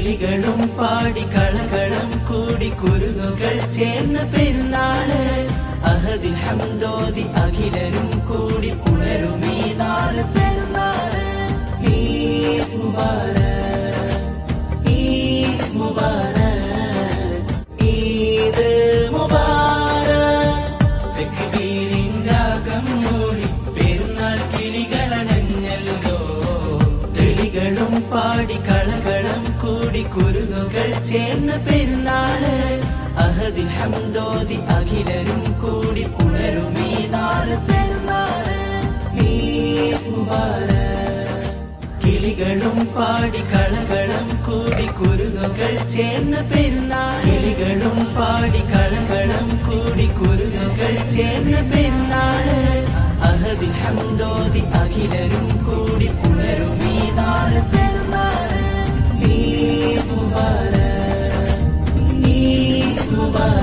കിളികളും പാടി കളകളം കൂടി കുരുന്നുകൾ ചേർന്ന പെരുന്നാള് അഹദിൽ ഹംദോദി അഖിലരും കൂടി പുണരുമീ നാള് പെരുന്നാള് ഈദ് മുബാരക് ഈദ് മുബാരക് ഈദ് മുബാരക് തക്ബീരിൻ രാഗം മൂളി പെരുന്നാൾ കിളികളണഞ്ഞല്ലോ കിളികളും പാടി കളകളം കൂടി കുരുന്നുകൾ ചേർന്ന പെരുന്നാള് അഹദിൽ ഹംദോദി അഖിലരും കൂടി പുണരുമീ നാള് പെരുന്നാള് ഈദ് മുബാരക് കിളികളും പാടി കളകളം കൂടി കുരുന്നുകൾ ചേർന്ന പെരുന്നാൾ കിളികളും പാടി കളകളം കൂടി കുരുന്നുകൾ ചേർന്ന പെരുന്നാള് അഹദിൽ ഹംദോദി അഖിലരും കൂടി പുണരുമീ നാള് പെരുന്നാള് ഈദ് മുബാരക് ഈദ് മുബാരക്